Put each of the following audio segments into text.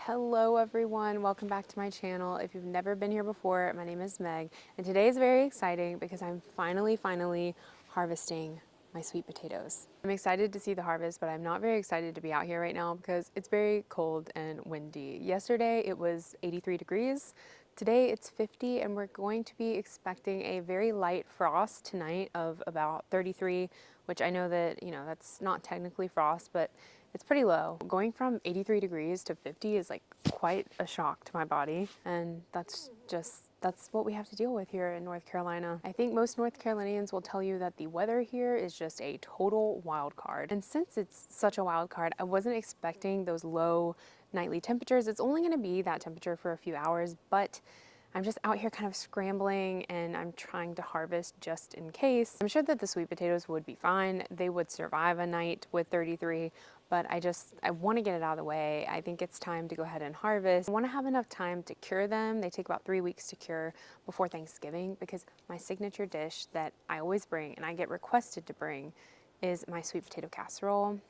Hello everyone, welcome back to my channel. If you've never been here before, my name is Meg, and today is very exciting because I'm finally harvesting my sweet potatoes. I'm excited to see the harvest, but I'm not very excited to be out here right now because it's very cold and windy. Yesterday it was 83 degrees. Today it's 50 and we're going to be expecting a very light frost tonight of about 33, which I know that, that's not technically frost, but it's pretty low. Going from 83 degrees to 50 is like quite a shock to my body, and that's what we have to deal with here in North Carolina. I think most North Carolinians will tell you that the weather here is just a total wild card. And since it's such a wild card, I wasn't expecting those low nightly temperatures. It's only going to be that temperature for a few hours, but I'm just out here kind of scrambling and I'm trying to harvest just in case. I'm sure that the sweet potatoes would be fine. They would survive a night with 33, but I want to get it out of the way. I think it's time to go ahead and harvest. I want to have enough time to cure them. They take about 3 weeks to cure before Thanksgiving because my signature dish that I always bring and I get requested to bring is my sweet potato casserole.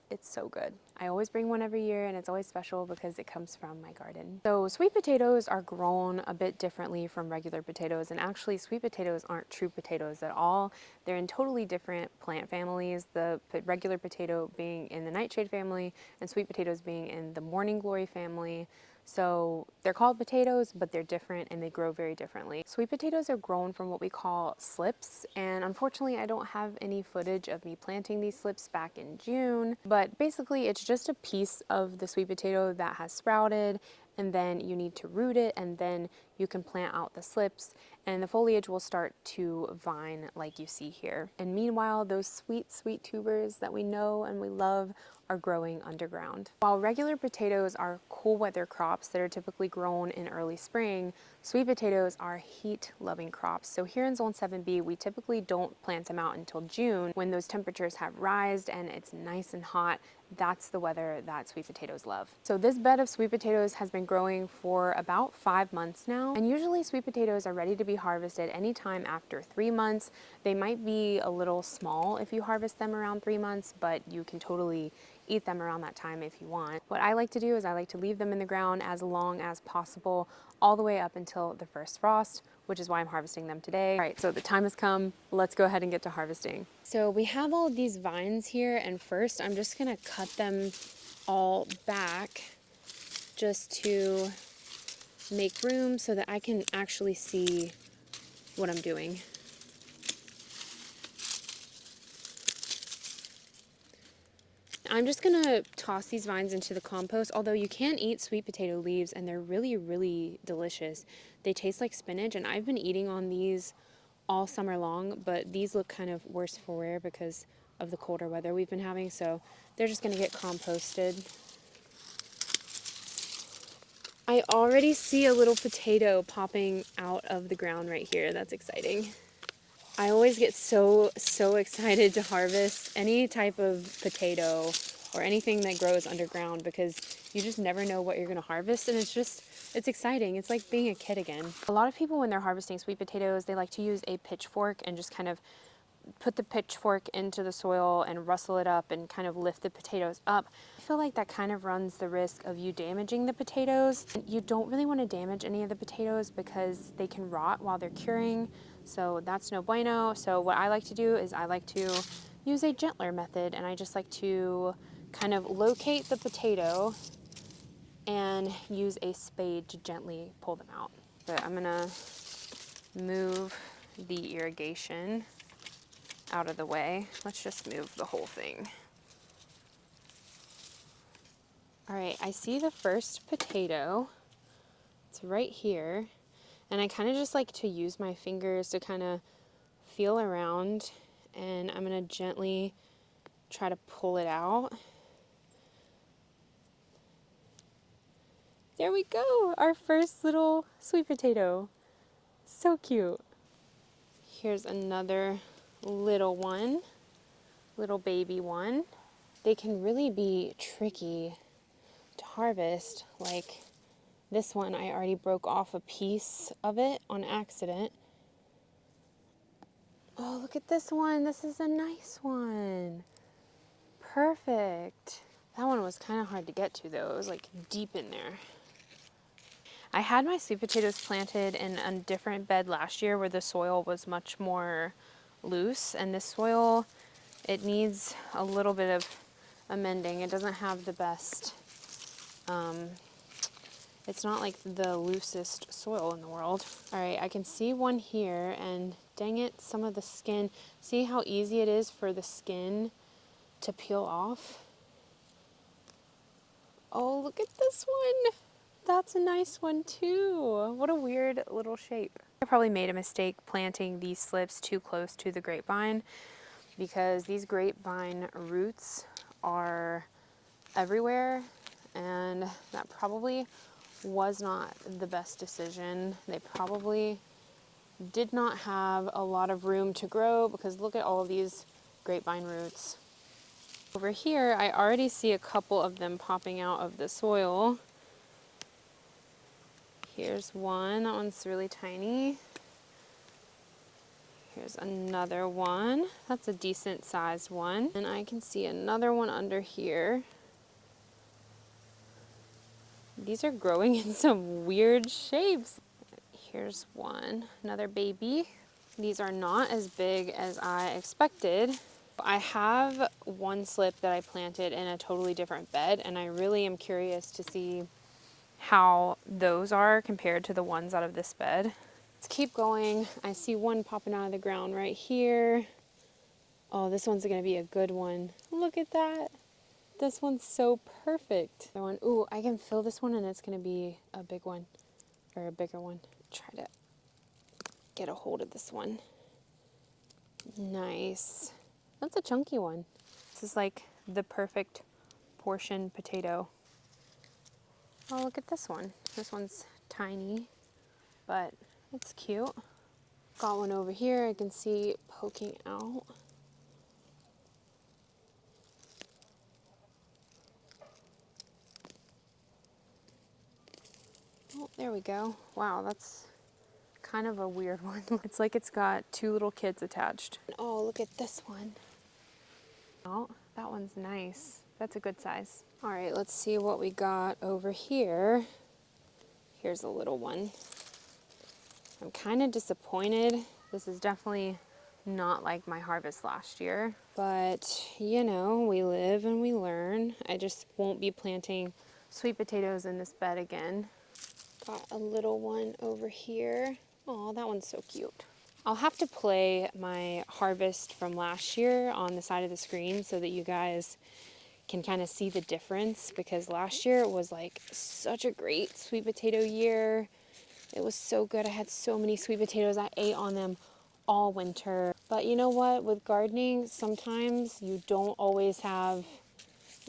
It's so good. I always bring one every year and it's always special because it comes from my garden. So sweet potatoes are grown a bit differently from regular potatoes, and actually sweet potatoes aren't true potatoes at all. They're in totally different plant families, the regular potato being in the nightshade family and sweet potatoes being in the morning glory family. So they're called potatoes, but they're different and they grow very differently. Sweet potatoes are grown from what we call slips, and unfortunately I don't have any footage of me planting these slips back in June, but basically it's just a piece of the sweet potato that has sprouted, and then you need to root it, and then you can plant out the slips and the foliage will start to vine like you see here. And meanwhile, those sweet tubers that we know and we love are growing underground. While regular potatoes are cool weather crops that are typically grown in early spring, sweet potatoes are heat-loving crops. So here in Zone 7B, we typically don't plant them out until June when those temperatures have rised and it's nice and hot. That's the weather that sweet potatoes love. So this bed of sweet potatoes has been growing for about 5 months now, and usually sweet potatoes are ready to be harvested anytime after 3 months. They might be a little small if you harvest them around 3 months, but you can totally eat them around that time if you want. What I like to do is I like to leave them in the ground as long as possible, all the way up until the first frost, which is why I'm harvesting them today. All right, so the time has come. Let's go ahead and get to harvesting. So we have all of these vines here, and first I'm just gonna cut them all back just to make room so that I can actually see what I'm doing. I'm just gonna toss these vines into the compost, although you can eat sweet potato leaves and they're really delicious. They taste like spinach, and I've been eating on these all summer long, but these look kind of worse for wear because of the colder weather we've been having, so they're just gonna get composted. I already see a little potato popping out of the ground right here. That's exciting. I always get so excited to harvest any type of potato or anything that grows underground because you just never know what you're going to harvest, and it's exciting. It's like being a kid again. A lot of people, when they're harvesting sweet potatoes, they like to use a pitchfork and just kind of put the pitchfork into the soil and rustle it up and kind of lift the potatoes up. I feel like that kind of runs the risk of you damaging the potatoes. You don't really want to damage any of the potatoes because they can rot while they're curing, so that's no bueno. So what I like to do is I like to use a gentler method, and I just like to kind of locate the potato and use a spade to gently pull them out. But I'm gonna move the irrigation out of the way. Let's just move the whole thing. All right, I see the first potato. It's right here. And I kind of just like to use my fingers to kind of feel around, and I'm gonna gently try to pull it out. There we go, our first little sweet potato. So cute. Here's another little one, little baby one. They can really be tricky to harvest. Like this one, I already broke off a piece of it on accident. Oh, look at this one. This is a nice one. Perfect. That one was kind of hard to get to though. It was like deep in there. I had my sweet potatoes planted in a different bed last year where the soil was much more loose, and this soil, it needs a little bit of amending. It doesn't have the best, it's not like the loosest soil in the world. All right, I can see one here, and dang it, some of the skin, see how easy it is for the skin to peel off? Oh, look at this one. That's a nice one too. What a weird little shape. I probably made a mistake planting these slips too close to the grapevine because these grapevine roots are everywhere, and that probably was not the best decision. They probably did not have a lot of room to grow because look at all of these grapevine roots. Over here, I already see a couple of them popping out of the soil. Here's one, that one's really tiny. Here's another one. That's a decent sized one. And I can see another one under here. These are growing in some weird shapes. Here's one, another baby. These are not as big as I expected. I have one slip that I planted in a totally different bed, and I really am curious to see how those are compared to the ones out of this bed. Let's keep going. I see one popping out of the ground right here. Oh, this one's gonna be a good one. Look at that. This one's so perfect. Ooh, I can fill this one and it's gonna be a big one, or a bigger one. Try to get a hold of this one. Nice. That's a chunky one. This is like the perfect portion potato. Oh, look at this one. This one's tiny, but it's cute. Got one over here I can see poking out. Oh, there we go. Wow, that's kind of a weird one. It's like it's got two little kids attached. Oh, look at this one. Oh, that one's nice. That's a good size. All right, let's see what we got over here. Here's a little one. I'm kind of disappointed. This is definitely not like my harvest last year, but you know, we live and we learn. I just won't be planting sweet potatoes in this bed again. Got a little one over here. Oh, that one's so cute. I'll have to play my harvest from last year on the side of the screen so that you guys can kind of see the difference, because last year it was like such a great sweet potato year. It was so good. I had so many sweet potatoes. I ate on them all winter. But you know what? With gardening, sometimes you don't always have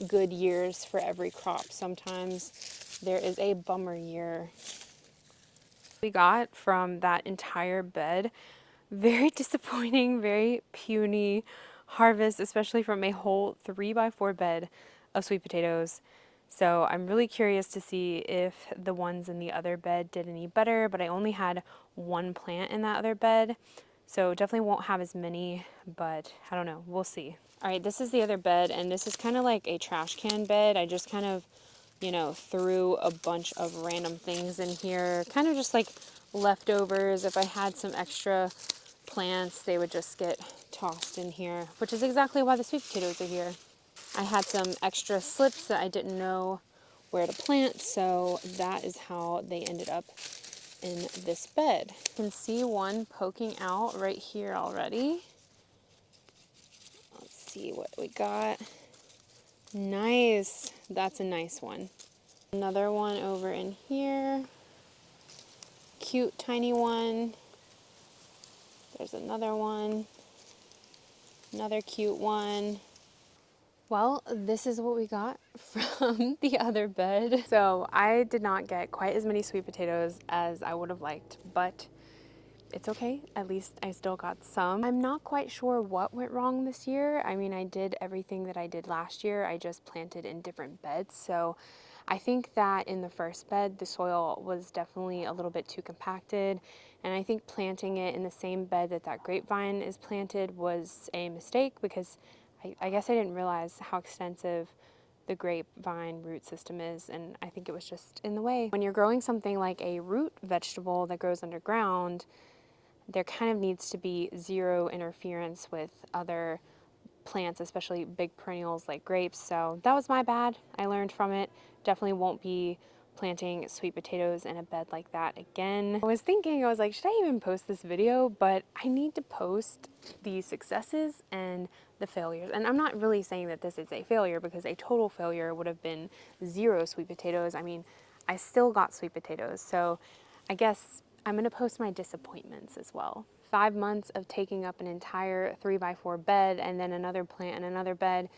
good years for every crop. Sometimes there is a bummer year. We got from that entire bed, very disappointing, very puny harvest, especially from a whole 3x4 bed of sweet potatoes. So I'm really curious to see if the ones in the other bed did any better, but I only had one plant in that other bed, so definitely won't have as many, but I don't know, we'll see. All right, this is the other bed, and this is kind of like a trash can bed. I just kind of, you know, threw a bunch of random things in here, kind of just like leftovers. If I had some extra plants, they would just get tossed in here, which is exactly why the sweet potatoes are here. I had some extra slips that I didn't know where to plant, so that is how they ended up in this bed. You can see one poking out right here already. Let's see what we got. Nice. That's a nice one. Another one over in here. Cute tiny one. There's another one. Another cute one. Well, this is what we got from the other bed. So I did not get quite as many sweet potatoes as I would have liked, but it's okay. At least I still got some. I'm not quite sure what went wrong this year. I mean, I did everything that I did last year. I just planted in different beds. So I think that in the first bed, the soil was definitely a little bit too compacted. And I think planting it in the same bed that that grapevine is planted was a mistake, because I guess I didn't realize how extensive the grapevine root system is, and I think it was just in the way. When you're growing something like a root vegetable that grows underground, there kind of needs to be zero interference with other plants, especially big perennials like grapes. So that was my bad. I learned from it. Definitely won't be planting sweet potatoes in a bed like that again. I was like, should I even post this video? But I need to post the successes and the failures. And I'm not really saying that this is a failure, because a total failure would have been 0 sweet potatoes. I mean, I still got sweet potatoes. So I guess I'm going to post my disappointments as well. 5 months of taking up an entire 3x4 bed and then another plant and another bed.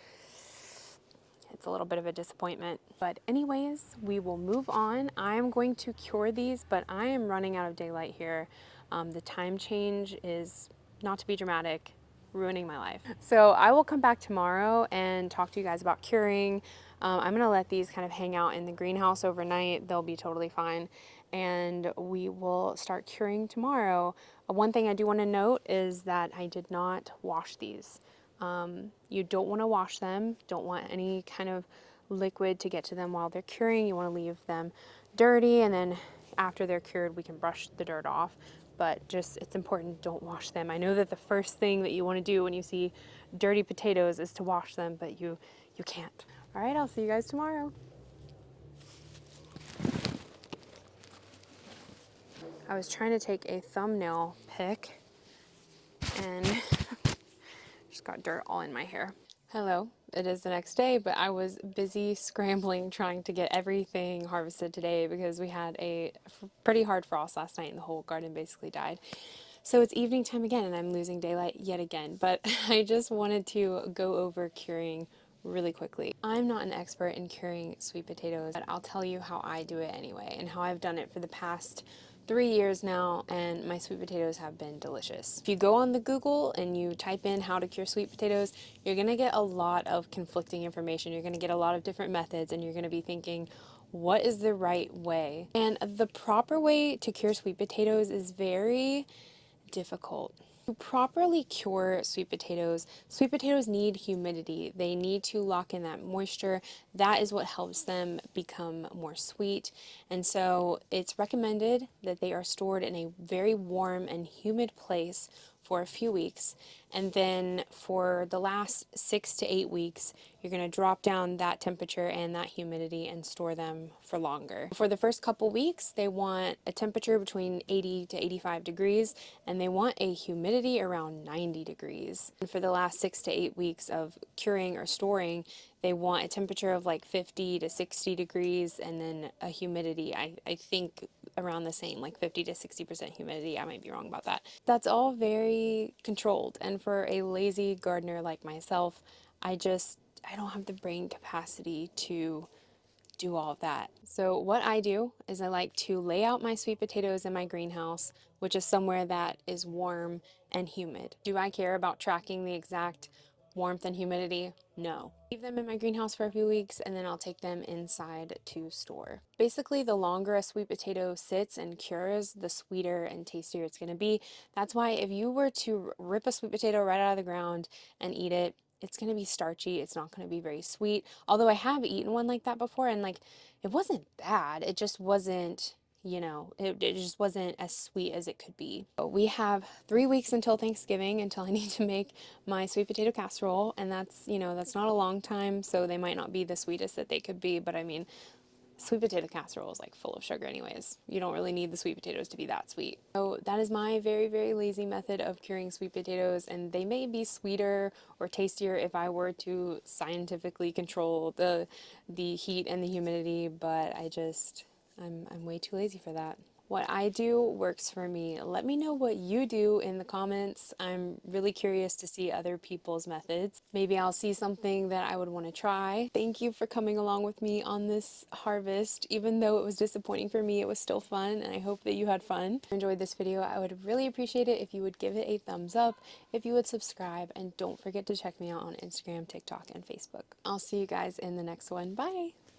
It's a little bit of a disappointment. But anyways, we will move on. I'm going to cure these, but I am running out of daylight here. The time change is, not to be dramatic, ruining my life. So I will come back tomorrow and talk to you guys about curing. I'm gonna let these kind of hang out in the greenhouse overnight. They'll be totally fine. And we will start curing tomorrow. One thing I do want to note is that I did not wash these. You don't want to wash them, don't want any kind of liquid to get to them while they're curing. You want to leave them dirty, and then after they're cured we can brush the dirt off. But just, it's important, don't wash them. I know that the first thing that you want to do when you see dirty potatoes is to wash them, but you can't. All right, I'll see you guys tomorrow. I was trying to take a thumbnail pic and just got dirt all in my hair. Hello, it is the next day, but I was busy scrambling trying to get everything harvested today because we had a pretty hard frost last night and the whole garden basically died. So it's evening time again and I'm losing daylight yet again, but I just wanted to go over curing really quickly. I'm not an expert in curing sweet potatoes, but I'll tell you how I do it anyway and how I've done it for the past 3 years now, and my sweet potatoes have been delicious. If you go on the Google and you type in how to cure sweet potatoes, you're gonna get a lot of conflicting information. You're gonna get a lot of different methods, and you're gonna be thinking, what is the right way? And the proper way to cure sweet potatoes is very difficult. To properly cure sweet potatoes need humidity. They need to lock in that moisture. That is what helps them become more sweet. And so it's recommended that they are stored in a very warm and humid place for a few weeks. And then for the last 6 to 8 weeks, you're going to drop down that temperature and that humidity and store them for longer. For the first couple weeks, they want a temperature between 80 to 85 degrees, and they want a humidity around 90 degrees. And for the last 6 to 8 weeks of curing or storing, they want a temperature of like 50 to 60 degrees and then a humidity, I think around the same, like 50 to 60% humidity. I might be wrong about that. That's all very controlled. And for a lazy gardener like myself, I don't have the brain capacity to do all of that. So what I do is I like to lay out my sweet potatoes in my greenhouse, which is somewhere that is warm and humid. Do I care about tracking the exact warmth and humidity? No. Leave them in my greenhouse for a few weeks and then I'll take them inside to store. Basically, the longer a sweet potato sits and cures, the sweeter and tastier it's going to be. That's why if you were to rip a sweet potato right out of the ground and eat it, it's going to be starchy. It's not going to be very sweet. Although I have eaten one like that before and like it wasn't bad. It just wasn't, it just wasn't as sweet as it could be. We have 3 weeks until Thanksgiving until I need to make my sweet potato casserole, and that's not a long time, so they might not be the sweetest that they could be, but I mean, sweet potato casserole is like full of sugar anyways. You don't really need the sweet potatoes to be that sweet. So that is my very, very lazy method of curing sweet potatoes, and they may be sweeter or tastier if I were to scientifically control the heat and the humidity, but I'm way too lazy for that. What I do works for me. Let me know what you do in the comments. I'm really curious to see other people's methods. Maybe I'll see something that I would want to try. Thank you for coming along with me on this harvest. Even though it was disappointing for me, it was still fun, and I hope that you had fun. If you enjoyed this video, I would really appreciate it if you would give it a thumbs up, if you would subscribe, and don't forget to check me out on Instagram, TikTok, and Facebook. I'll see you guys in the next one. Bye!